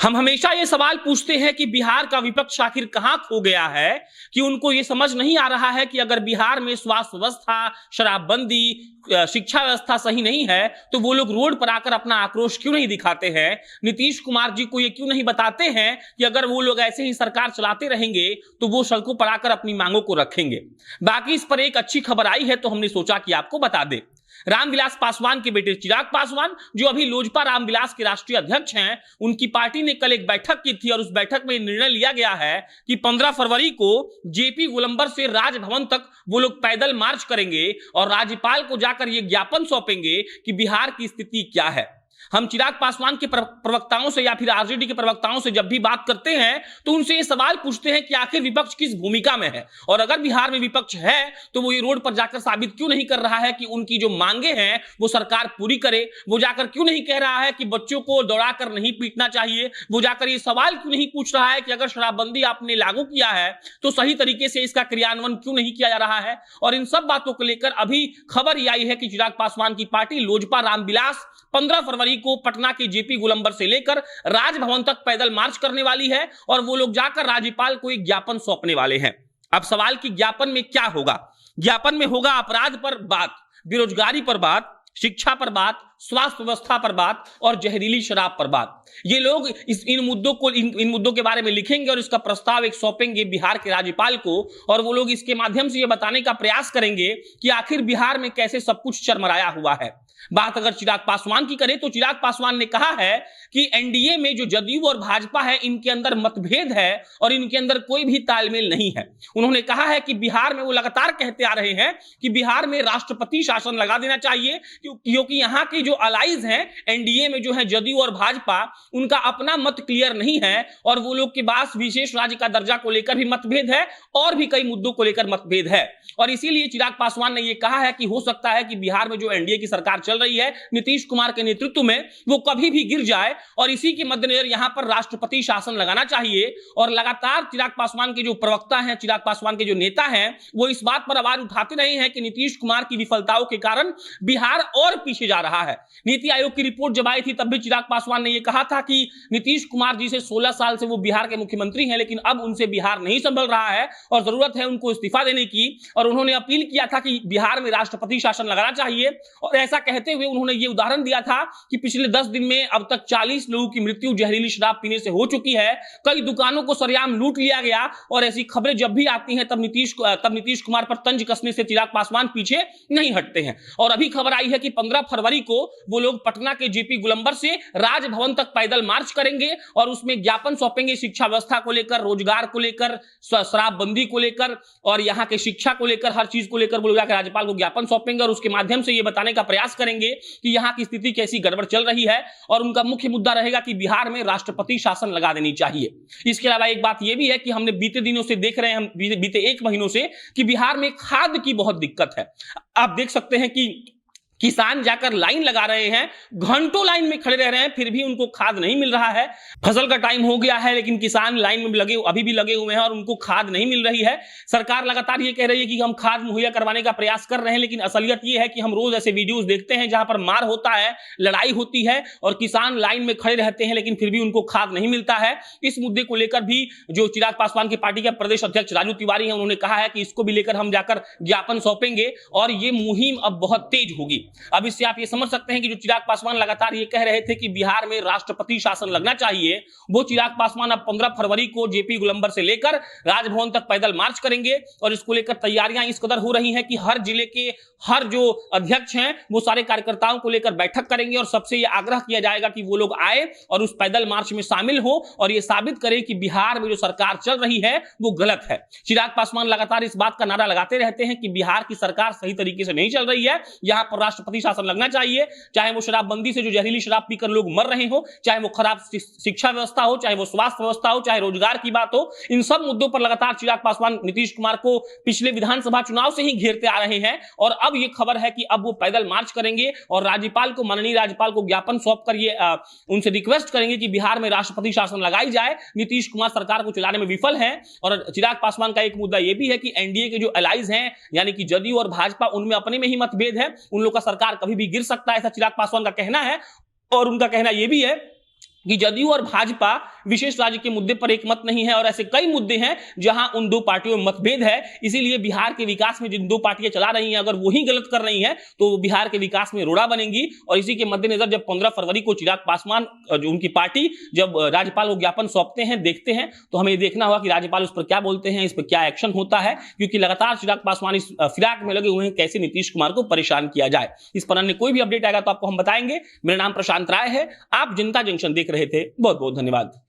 हम हमेशा ये सवाल पूछते हैं कि बिहार का विपक्ष आखिर कहां खो गया है, कि उनको ये समझ नहीं आ रहा है कि अगर बिहार में स्वास्थ्य व्यवस्था, शराबबंदी, शिक्षा व्यवस्था सही नहीं है तो वो लोग रोड पर आकर अपना आक्रोश क्यों नहीं दिखाते हैं। नीतीश कुमार जी को ये क्यों नहीं बताते हैं कि अगर वो लोग ऐसे ही सरकार चलाते रहेंगे तो वो सड़कों पर आकर अपनी मांगों को रखेंगे। बाकी इस पर एक अच्छी खबर आई है तो हमने सोचा कि आपको बता दें। रामविलास पासवान के बेटे चिराग पासवान, जो अभी लोजपा रामविलास के राष्ट्रीय अध्यक्ष हैं, उनकी पार्टी ने कल एक बैठक की थी और उस बैठक में निर्णय लिया गया है कि 15 फरवरी को जेपी गोलंबर से राजभवन तक वो लोग पैदल मार्च करेंगे और राज्यपाल को जाकर ये ज्ञापन सौंपेंगे कि बिहार की स्थिति क्या है। हम चिराग पासवान के प्रवक्ताओं से या फिर आरजेडी के प्रवक्ताओं से जब भी बात करते हैं तो उनसे ये सवाल पूछते हैं कि आखिर विपक्ष किस भूमिका में है, और अगर बिहार में विपक्ष है तो वो ये रोड पर जाकर साबित क्यों नहीं कर रहा है कि उनकी जो मांगे हैं वो सरकार पूरी करे। वो जाकर क्यों नहीं कह रहा है कि बच्चों को दौड़ाकर नहीं पीटना चाहिए। वो जाकर ये सवाल क्यों नहीं पूछ रहा है कि अगर शराबबंदी आपने लागू किया है तो सही तरीके से इसका क्रियान्वयन क्यों नहीं किया जा रहा है। और इन सब बातों को लेकर अभी खबर ये आई है कि चिराग पासवान की पार्टी लोजपा रामविलास 15 फरवरी को पटना के जेपी गोलंबर से लेकर राजभवन तक पैदल मार्च करने वाली है और वो लोग जाकर राज्यपाल को एक ज्ञापन सौंपने वाले हैं। अब सवाल कि ज्ञापन में क्या होगा। ज्ञापन में होगा अपराध पर बात, बेरोजगारी पर बात, शिक्षा पर बात, स्वास्थ्य व्यवस्था पर बात और जहरीली शराब पर बात। ये लोग इन मुद्दों के बारे में लिखेंगे और इसका प्रस्ताव एक सौंपेंगे बिहार के राज्यपाल को, और वो लोग इसके माध्यम से ये बताने का प्रयास करेंगे कि आखिर बिहार में कैसे सब कुछ चरमराया हुआ है। बात अगर चिराग पासवान की करें तो चिराग पासवान ने कहा है कि एनडीए में जो जदयू और भाजपा है इनके अंदर मतभेद है और इनके अंदर कोई भी तालमेल नहीं है। उन्होंने कहा है कि बिहार में वो लगातार कहते आ रहे हैं कि बिहार में राष्ट्रपति शासन लगा देना चाहिए, क्योंकि यहाँ के जो अलाइज हैं एनडीए में जो है जदयू और भाजपा, उनका अपना मत क्लियर नहीं है और वो लोग के पास विशेष राज्य का दर्जा को लेकर भी मतभेद है और भी कई मुद्दों को लेकर मतभेद है। और इसीलिए चिराग पासवान ने यह कहा है कि हो सकता है कि बिहार में जो एनडीए की सरकार चल रही है नीतीश कुमार के नेतृत्व में, वो कभी भी गिर जाए और इसी के मद्देनजर यहां पर राष्ट्रपति शासन लगाना चाहिए। और लगातार चिराग पासवान के जो प्रवक्ता हैं, चिराग पासवान के जो नेता हैं, वो इस बात पर आवाज उठाते रहे हैं कि नीतीश कुमार की विफलताओं के कारण बिहार और पीछे जा रहा है। नीति आयोग की रिपोर्ट जब आई थी तब भी चिराग पासवान ने यह कहा था कि नीतीश कुमार जी से 16 साल से वो बिहार के मुख्यमंत्री हैं, लेकिन अब उनसे बिहार नहीं संभल रहा है और जरूरत है उनको इस्तीफा देने की। और उन्होंने अपील किया था कि बिहार में राष्ट्रपति शासन लगाना चाहिए। और ऐसा कहते हुए उन्होंने ये उदाहरण दिया था कि पिछले 10 दिन में अब तक 40 लोगों की मृत्यु जहरीली शराब पीने से हो चुकी है, कई दुकानों को सरेआम लूट लिया गया। और ऐसी खबरें जब भी आती हैं तब नीतीश कुमार पर तंज कसने से चिराग पासवान पीछे नहीं हटते हैं। और अभी खबर आई है कि 15 फरवरी को वो लोग पटना के जेपी गोलंबर से राजभवन तक पैदल मार्च करेंगे और उसमें ज्ञापन सौंपेंगे शिक्षा व्यवस्था को लेकर, रोजगार को लेकर, शराबबंदी को लेकर और यहाँ के शिक्षा को लेकर, हर चीज को लेकर वो लोग जाकर राज्यपाल को ज्ञापन सौंपेंगे और उसके माध्यम से ये बताने का प्रयास करेंगे कि यहाँ की स्थिति कैसी गड़बड़ चल रही है। और उनका मुख्य मुद्दा रहेगा कि बिहार में राष्ट्रपति शासन लगा देनी चाहिए। इसके अलावा एक बात यह भी है कि हमने बीते दिनों से देख रहे हैं, हम बीते 1 महीनों से, कि बिहार में खाद की बहुत दिक्कत है। आप देख सकते हैं कि किसान जाकर लाइन लगा रहे हैं, घंटों लाइन में खड़े रह रहे हैं, फिर भी उनको खाद नहीं मिल रहा है। फसल का टाइम हो गया है लेकिन किसान लाइन में अभी भी लगे हुए हैं और उनको खाद नहीं मिल रही है। सरकार लगातार ये कह रही है कि हम खाद मुहैया करवाने का प्रयास कर रहे हैं, लेकिन असलियत ये है कि हम रोज ऐसे वीडियोस देखते हैं जहां पर मार होता है, लड़ाई होती है और किसान लाइन में खड़े रहते हैं लेकिन फिर भी उनको खाद नहीं मिलता है। इस मुद्दे को लेकर भी जो चिराग पासवान की पार्टी के प्रदेश अध्यक्ष राजू तिवारी हैं, उन्होंने कहा है कि इसको भी लेकर हम जाकर ज्ञापन सौंपेंगे और ये मुहिम अब बहुत तेज होगी। अब इससे आप ये समझ सकते हैं कि जो चिराग पासवान लगातार ये कह रहे थे कि बिहार में राष्ट्रपति शासन लगना चाहिए, वो चिराग पासवान अब 15 फरवरी को जेपी गोलंबर से लेकर राजभवन तक पैदल मार्च करेंगे। और इसको लेकर तैयारियां इस कदर हो रही हैं कि हर जिले के हर जो अध्यक्ष हैं वो सारे कार्यकर्ताओं को लेकर बैठक करेंगे और सबसे ये आग्रह किया जाएगा कि वो लोग आए और उस पैदल मार्च में शामिल हो और ये साबित करें कि बिहार में जो सरकार चल रही है वो गलत है। चिराग पासवान लगातार इस बात का नारा लगाते रहते हैं कि बिहार की सरकार सही तरीके से नहीं चल रही है, यहां पर राष्ट्रपति शासन लगना चाहिए। चाहे वो शराबबंदी से जो जहरीली शराब पीकर लोग मर रहे हो, चाहे वो खराब शिक्षा व्यवस्था हो, चाहे वो स्वास्थ्य व्यवस्था हो, चाहे रोजगार की बात हो, इन सब मुद्दों पर लगातार चिराग पासवान नीतीश कुमार को पिछले विधानसभा चुनाव से ही घेरते आ रहे हैं। और अब ये खबर है कि अब वो पैदल मार्च करेंगे और राज्यपाल को, माननीय राज्यपाल को ज्ञापन सौंपकर ये उनसे रिक्वेस्ट करेंगे कि बिहार में राष्ट्रपति शासन लगाई जाए। नीतीश कुमार सरकार को चलाने में विफल हैं। और चिराग पासवान का एक मुद्दा यह भी है कि एनडीए के जो अलाइज हैं यानी कि जदयू और भाजपा, उनमें अपने में ही मतभेद है, उन लोग का सरकार कभी भी गिर सकता है, ऐसा चिराग पासवान का कहना है। और उनका कहना यह भी है कि जदयू और भाजपा विशेष राज्य के मुद्दे पर एक मत नहीं है और ऐसे कई मुद्दे हैं जहां उन दो पार्टियों में मतभेद है। इसीलिए बिहार के विकास में जिन दो पार्टियां चला रही हैं, अगर वही गलत कर रही हैं तो बिहार के विकास में रोड़ा बनेंगी। और इसी के मद्देनजर जब 15 फरवरी को चिराग पासवान जो उनकी पार्टी जब राज्यपाल को ज्ञापन सौंपते हैं, देखते हैं, तो हमें देखना होगा कि राज्यपाल उस पर क्या बोलते हैं, इस पर क्या एक्शन होता है, क्योंकि लगातार चिराग पासवान इस फिराक में लगे हुए हैं कैसे नीतीश कुमार को परेशान किया जाए। इस पर अन्य कोई भी अपडेट आएगा तो आपको हम बताएंगे। मेरा नाम प्रशांत राय है, आप जनता जंक्शन देख रहे थे। बहुत बहुत धन्यवाद।